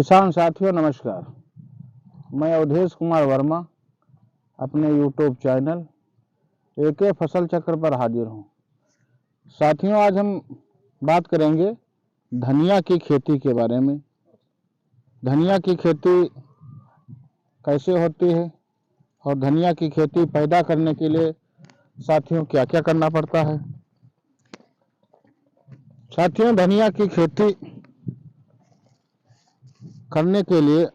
किसान साथियों नमस्कार। मैं अवधेश कुमार वर्मा अपने यूट्यूब चैनल एके फसल चक्र पर हाजिर हूँ। साथियों, आज हम बात करेंगे धनिया की खेती के बारे में। धनिया की खेती कैसे होती है और धनिया की खेती पैदा करने के लिए साथियों क्या क्या करना पड़ता है। साथियों, धनिया की खेती करने के लिए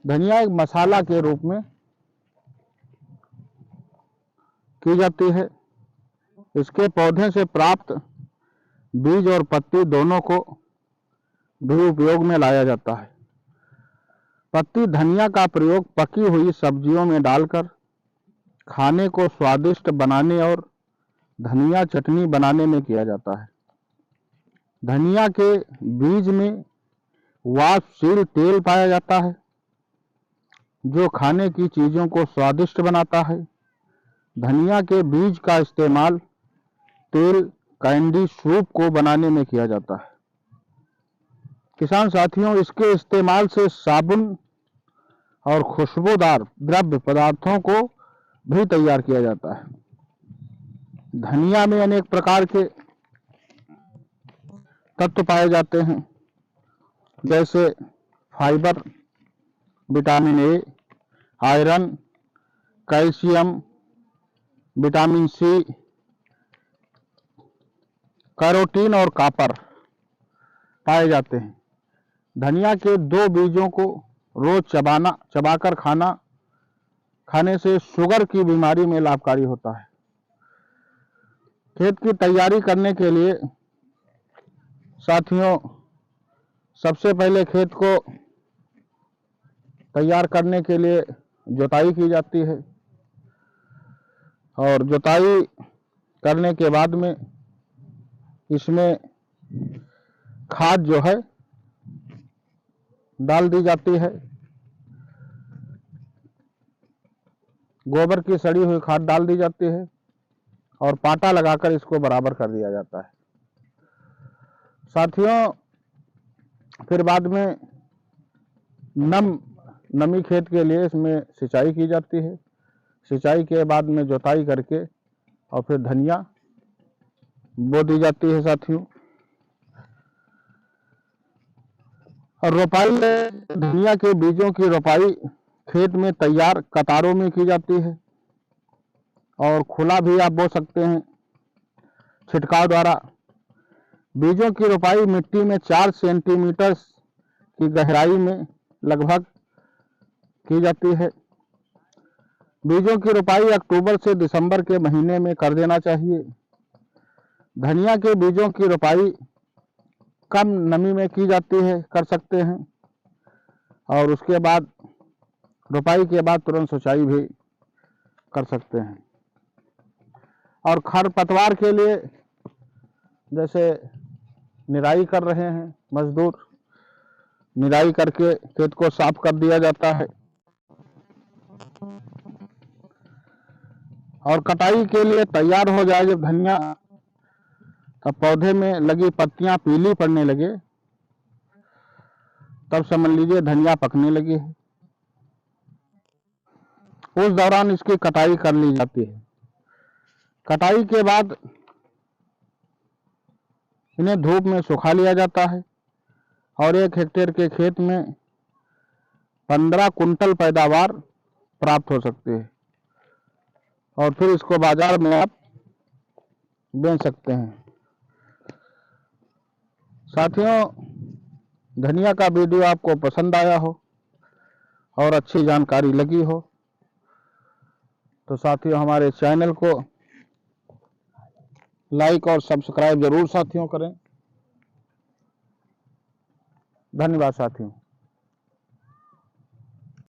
धनिया एक मसाला के रूप में की जाती है। इसके पौधे से प्राप्त बीज और पत्ती दोनों को भी उपयोग में लाया जाता है। पत्ती धनिया का प्रयोग पकी हुई सब्जियों में डालकर खाने को स्वादिष्ट बनाने और धनिया चटनी बनाने में किया जाता है। धनिया के बीज में वाष्पशील तेल पाया जाता है जो खाने की चीजों को स्वादिष्ट बनाता है। धनिया के बीज का इस्तेमाल तेल कैंडी सूप को बनाने में किया जाता है। किसान साथियों, इसके इस्तेमाल से साबुन और खुशबूदार द्रव्य पदार्थों को भी तैयार किया जाता है। धनिया में अनेक प्रकार के तत्व पाए जाते हैं जैसे fibre, vitamin A, iron, calcium, vitamin C, carotene और कॉपर पाए जाते हैं। धनिया के 2 बीजों को रोज चबाकर खाने से शुगर की बीमारी में लाभकारी होता है। खेत की तैयारी करने के लिए साथियों सबसे पहले खेत को तैयार करने के लिए जुताई की जाती है और जुताई करने के बाद में इसमें खाद जो है डाल दी जाती है। गोबर की सड़ी हुई खाद डाल दी जाती है और पाटा लगाकर इसको बराबर कर दिया जाता है। साथियों, फिर बाद में नमी खेत के लिए इसमें सिंचाई की जाती है। सिंचाई के बाद में जुताई करके और फिर धनिया बो दी जाती है। साथियों, और रोपाई में धनिया के बीजों की रोपाई खेत में तैयार कतारों में की जाती है और खुला भी आप बो सकते हैं छिड़काव द्वारा। बीजों की रोपाई मिट्टी में 4 सेंटीमीटर की गहराई में लगभग की जाती है। बीजों की रोपाई अक्टूबर से दिसंबर के महीने में कर देना चाहिए। धनिया के बीजों की रोपाई कम नमी में की जाती है, कर सकते हैं, और उसके बाद रोपाई के बाद तुरंत सिंचाई भी कर सकते हैं। और खरपतवार के लिए जैसे निराई कर रहे हैं मजदूर, निराई करके खेत को साफ कर दिया जाता है। और कटाई के लिए तैयार हो जाए जब धनिया, तब पौधे में लगी पत्तियां पीली पड़ने लगे तब समझ लीजिए धनिया पकने लगी है। उस दौरान इसकी कटाई कर ली जाती है। कटाई के बाद इन्हें धूप में सुखा लिया जाता है और 1 हेक्टेयर के खेत में 15 कुंटल पैदावार प्राप्त हो सकती है और फिर इसको बाजार में आप बेच सकते हैं। साथियों, धनिया का वीडियो आपको पसंद आया हो और अच्छी जानकारी लगी हो तो साथियों हमारे चैनल को लाइक और सब्सक्राइब जरूर साथियों करें। धन्यवाद साथियों।